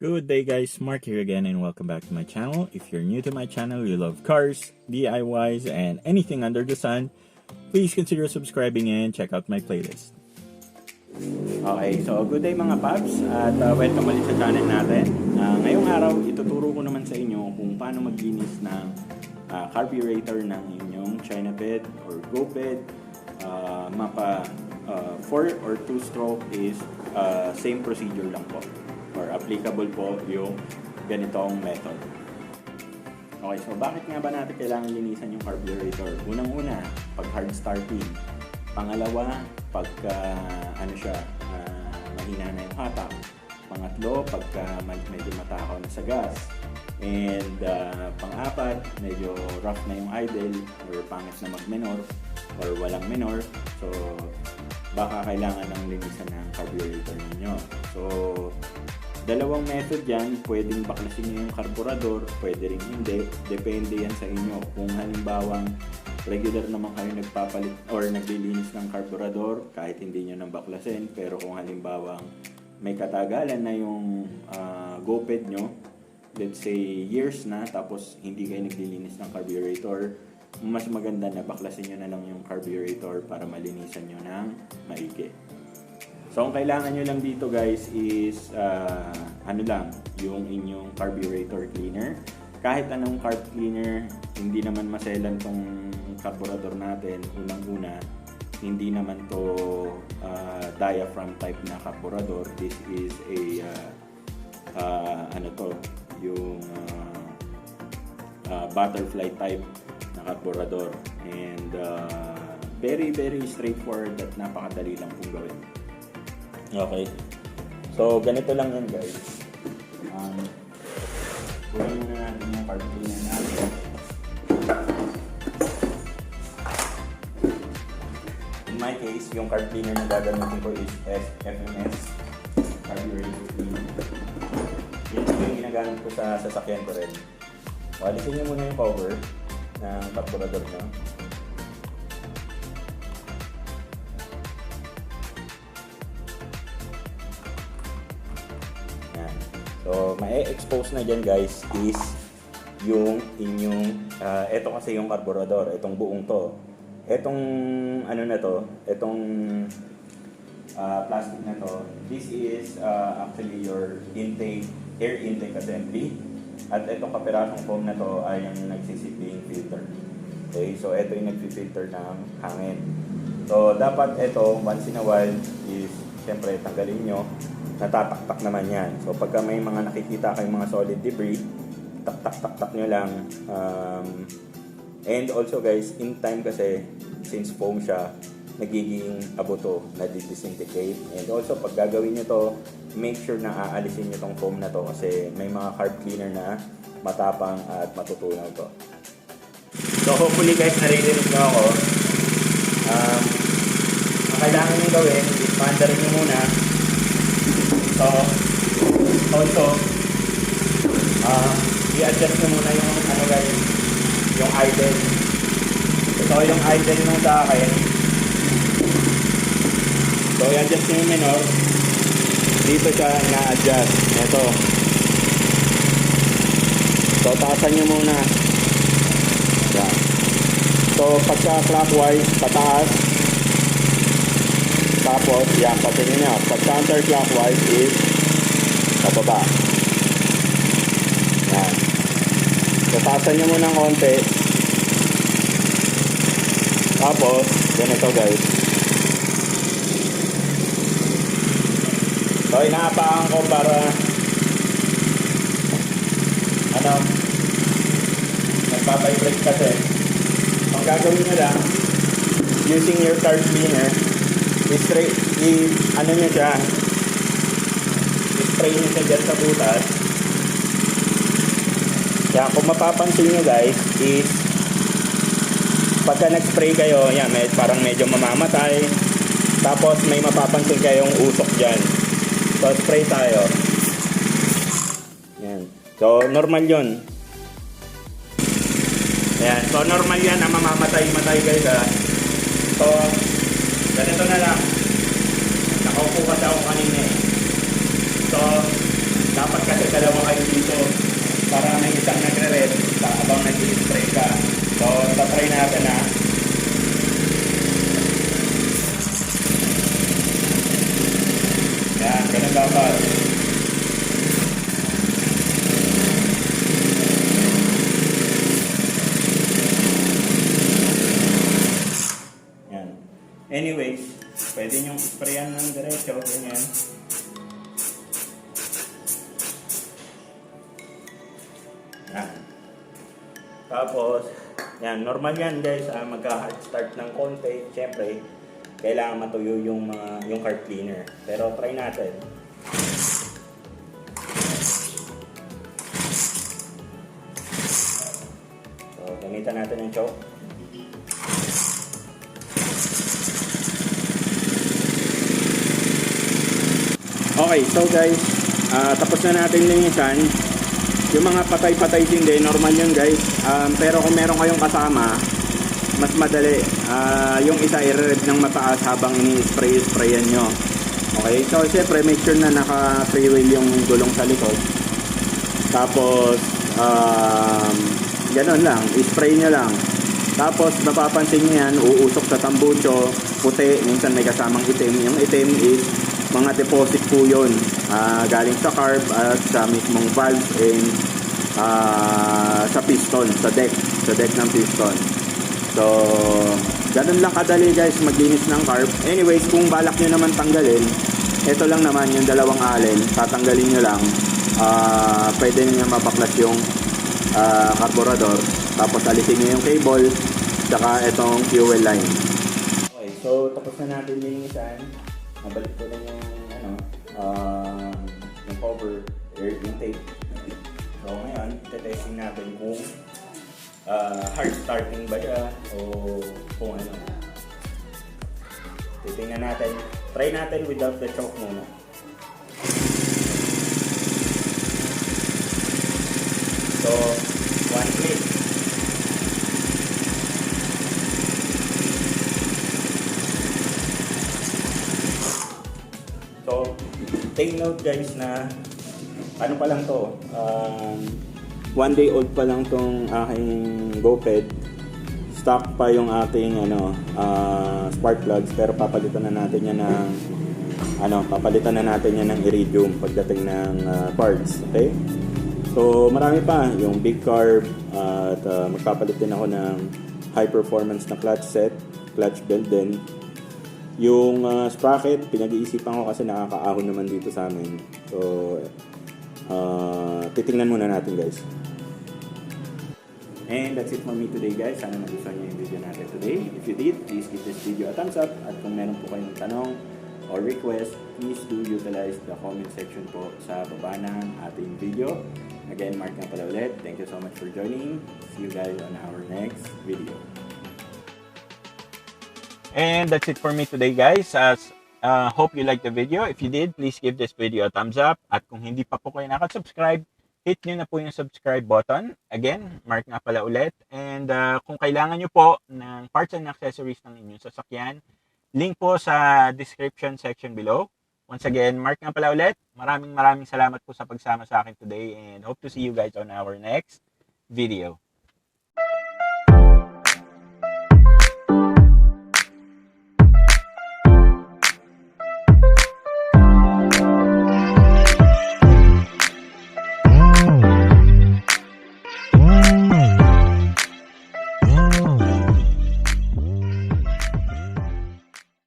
Good day guys, Mark here again and welcome back to my channel. If you're new to my channel, you love cars, DIYs, and anything under the sun, please consider subscribing and check out my playlist. Okay, so good day mga paps at welcome ulit sa channel natin. Ngayong araw, ituturo ko naman sa inyo kung paano maglinis ng carburetor ng inyong CHINAPED or Goped. Mapa 4 or 2 stroke is same procedure lang po. Or applicable po yung ganitong method. Okay, so bakit nga ba natin kailangan linisan yung carburetor? Unang-una, pag hard starting. Pangalawa, pagka mahina na yung hatak. Pangatlo, pagka medyo matakaw na sa gas. And pang-apat, medyo rough na yung idle or pangit na mag-menor or walang menor. So, baka kailangan ng linisan ng carburetor ninyo. So, dalawang method yan, pwedeng baklasin nyo yung carburetor, pwede rin hindi, depende yan sa inyo. Kung halimbawang regular naman kayo nagpapalit or naglilinis ng carburetor, kahit hindi nyo nang baklasin, pero kung halimbawang may katagalan na yung Goped nyo, let's say years na, tapos hindi kayo naglilinis ng carburetor, mas maganda na baklasin nyo na lang yung carburetor para malinisan nyo ng maigi. So, ang kailangan nyo lang dito guys is yung inyong carburetor cleaner. Kahit anong carb cleaner, hindi naman maselan tong carburetor natin. Unang-una, hindi naman to diaphragm type na carburetor. This is a yung butterfly type na carburetor. And very straightforward at napakadali lang pong gawin. Okay. So, ganito lang yan guys. Kunin muna natin yung carb cleaner natin. In my case, yung carb cleaner na gagamitin ko is FMS Carburetor Cleaner. Yan yung ginagamit ko sa sasakyan ko rin. Alisin nyo muna yung cover ng carburetor nyo. So, ma-expose na dyan guys is yung inyong, eto kasi yung carburetor, etong buong to. Etong, plastic na to, this is actually your air intake assembly. At etong kapirasong foam na to ay yung nagsisilbing filter. Okay, so eto yung nagfi-filter ng hangin. So, dapat eto, once in a while is, syempre, tanggalin nyo. Natataktak naman yan. So, pagka may mga nakikita kayong mga solid debris, tak nyo lang. And also guys, in time kasi, since foam siya, nagiging abuto, nadidisintegrate. And also, pag gagawin nyo to, make sure na aalisin nyo tong foam na to kasi may mga carb cleaner na matapang at matutunaw to. So, hopefully guys, naririnig nyo ako. Ang kailangan nyo gawin, is paandarin nyo muna. So, also, i-adjust nyo muna yung guys, yung idle. So, yung idle nung sa akin. So, i-adjust nyo yung menor. Dito siya na-adjust. Ito. So, taasan nyo muna. Yan. So, pagka clockwise, pataas. Tapos, yan, patingin nyo. Pag counterclockwise is pababa. Yan. So, taasan nyo muna ng konti. Tapos, ganito guys. So, inaapakan ko para nagpapaibreak kasi. Ang gagawin nyo lang, using your carb cleaner, i-spray nyo siya dyan sa butas. Kaya kung mapapansin nyo guys is pagka nag-spray kayo, yan, parang medyo mamamatay, tapos may mapapansin kayong usok dyan. So spray tayo. Yan. So normal yun. Yan. So normal yan na mamamatay guys ha. So ganito na lang. Nakaupo kasi ako kanina eh. So, dapat kasi yung sprayan ng diretso, ganyan. Yan. Tapos, yan, normal yan guys, magka-hard start ng konti. Siyempre, kailangan matuyo yung car cleaner. Pero try natin. So, gamitan natin yung choke. Okay, so guys, tapos na natin linisan. Yung mga patay-patay hindi, normal yun guys. Pero kung meron kayong kasama, mas madali. Yung isa i-rev ng mataas habang ini-sprayan nyo. Okay, so syempre make sure na naka-free wheel yung gulong sa likod. Tapos, ganun lang, i-spray nyo lang. Tapos mapapansin nyo yan, uusok sa tambucho, puti, minsan may kasamang itim. Yung itim is mga deposit po yun, galing sa carb at sa mismong valve and sa piston, sa deck ng piston. So ganun lang kadali guys maglinis ng carb. Anyways, kung balak nyo naman tanggalin, ito lang naman yung dalawang allen, tatanggalin nyo lang. Pwede nyo mapaklas yung carburetor, tapos alisin nyo yung cable saka itong fuel line. Okay, so tapos na natin linisan. Nabalik ko lang yung cover, yung tape. So ngayon, testing natin kung hard starting ba siya o kung ano. Titingnan natin. Try natin without the choke muna. So, one click. So, take note guys na ano pa lang to, 1 day old pa lang tong aking Goped. Stock pa yung ating spark plugs, pero papalitan na natin yan ng iridium pagdating ng parts, okay? So, marami pa yung big carb at magpapalit din ako ng high performance na clutch set, clutch belt din. Yung sprocket, pinag-iisipan ko kasi nakakaahon naman dito sa amin. So, titingnan muna natin guys. And that's it for me today guys. Sana nagustuhan niyo yung video natin today. If you did, please give this video a thumbs up. At kung meron po kayong tanong or request, please do utilize the comment section po sa baba ng ating video. Again, Mark nga pala ulit. Thank you so much for joining. See you guys on our next video. And that's it for me today guys. Hope you liked the video. If you did, please give this video a thumbs up. At kung hindi pa po kayo nakasubscribe, hit nyo na po yung subscribe button. Again, Mark nga pala ulit. And kung kailangan nyo po ng parts and accessories ng inyong sasakyan, link po sa description section below. Once again, Mark nga pala ulit. Maraming salamat po sa pagsama sa akin today and hope to see you guys on our next video.